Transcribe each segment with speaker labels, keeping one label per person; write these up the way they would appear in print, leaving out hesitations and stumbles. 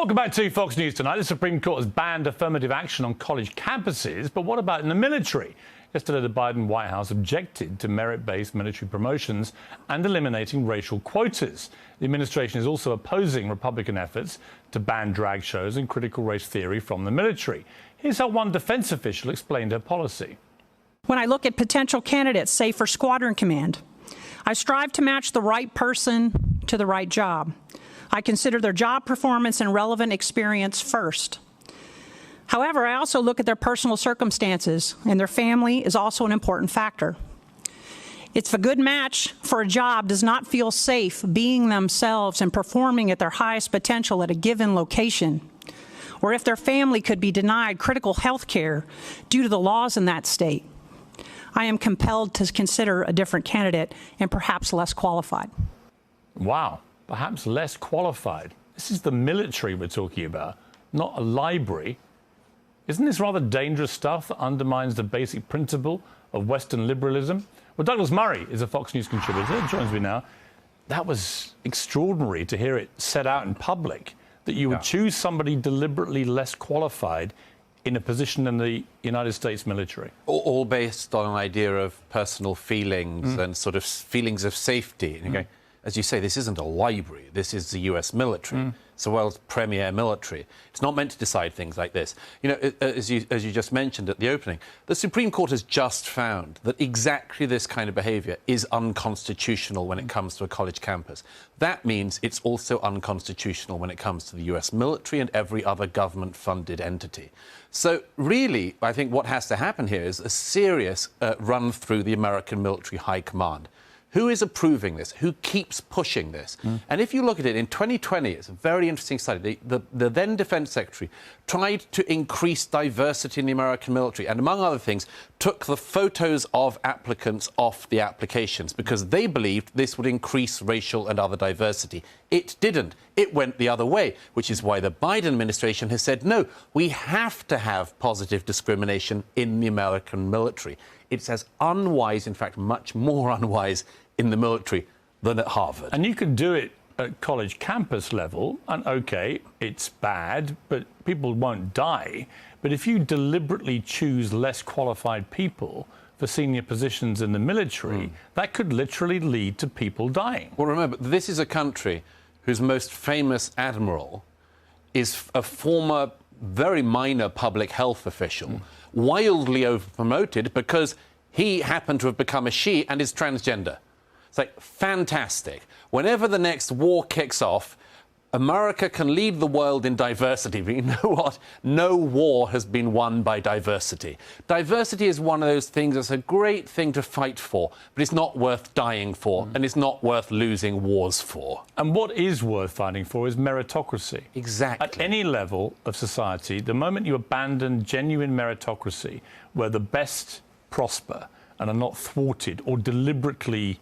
Speaker 1: Welcome back to Fox News Tonight. The Supreme Court has banned affirmative action on college campuses, but what about in the military? Yesterday, the Biden White House objected to merit-based military promotions and eliminating racial quotas. The administration is also opposing Republican efforts to ban drag shows and critical race theory from the military. Here's how one defense official explained her policy.
Speaker 2: When I look at potential candidates, say for squadron command, I strive to match the right person to the right job. I consider their job performance and relevant experience first. However, I also look at their personal circumstances, and their family is also an important factor. If a good match for a job does not feel safe being themselves and performing at their highest potential at a given location, or if their family could be denied critical health care due to the laws in that state, I am compelled to consider a different candidate and perhaps less qualified.
Speaker 1: Wow, perhaps less qualified. This is the military we're talking about, not a library. Isn't this rather dangerous stuff that undermines the basic principle of Western liberalism? Well, Douglas Murray is a Fox News contributor, joins me now. That was extraordinary to hear it set out in public, that you would choose somebody deliberately less qualified in a position in the United States military.
Speaker 3: All based on an idea of personal feelings and sort of feelings of safety. Okay? As you say, this isn't a library. This is the US military. It's the world's premier military. It's not meant to decide things like this. You know, as you just mentioned at the opening, the Supreme Court has just found that exactly this kind of behaviour is unconstitutional when it comes to a college campus. That means it's also unconstitutional when it comes to the US military and every other government-funded entity. So really, I think what has to happen here is a serious run through the American military high command. Who is approving this? Who keeps pushing this? And if you look at it, in 2020, it's a very interesting study. The then Defense Secretary tried to increase diversity in the American military and, among other things, took the photos of applicants off the applications because they believed this would increase racial and other diversity. It didn't. It went the other way, which is why the Biden administration has said, no, we have to have positive discrimination in the American military. It's as unwise, in fact, much more unwise in the military than at Harvard.
Speaker 1: And you can do it at college campus level, and OK, it's bad, but people won't die. But if you deliberately choose less qualified people for senior positions in the military, that could literally lead to people dying.
Speaker 3: Well, remember, this is a country whose most famous admiral is a former, very minor public health official, wildly over-promoted because he happened to have become a she and is transgender. It's like, fantastic. Whenever the next war kicks off, America can lead the world in diversity. But you know what? No war has been won by diversity. Diversity is one of those things that's a great thing to fight for, but it's not worth dying for, and it's not worth losing wars for.
Speaker 1: And what is worth fighting for is meritocracy.
Speaker 3: Exactly.
Speaker 1: At any level of society, the moment you abandon genuine meritocracy, where the best prosper and are not thwarted or deliberately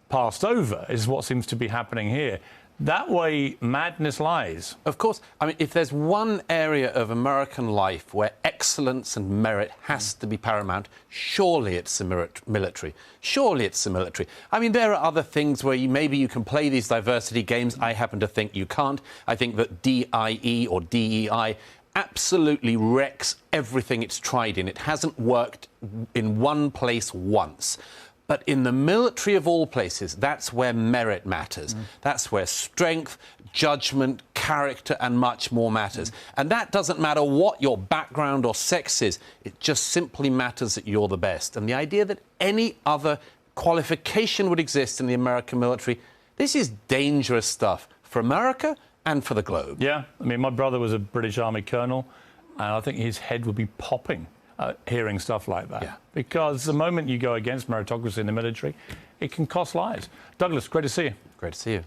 Speaker 1: passed over, is what seems to be happening here. That way, madness lies.
Speaker 3: Of course. I mean, if there's one area of American life where excellence and merit has to be paramount, surely it's the military. Surely it's the military. I mean, there are other things where maybe you can play these diversity games. I happen to think you can't. I think that DIE or DEI absolutely wrecks everything it's tried in. It hasn't worked in one place once. But in the military of all places, that's where merit matters. That's where strength, judgment, character, and much more matters. And that doesn't matter what your background or sex is. It just simply matters that you're the best. And the idea that any other qualification would exist in the American military, this is dangerous stuff for America and for the globe.
Speaker 1: Yeah, I mean, my brother was a British Army colonel, and I think his head would be popping hearing stuff like that.
Speaker 3: Yeah.
Speaker 1: Because the moment you go against meritocracy in the military, it can cost lives. Douglas, great to see you.
Speaker 3: Great to see you.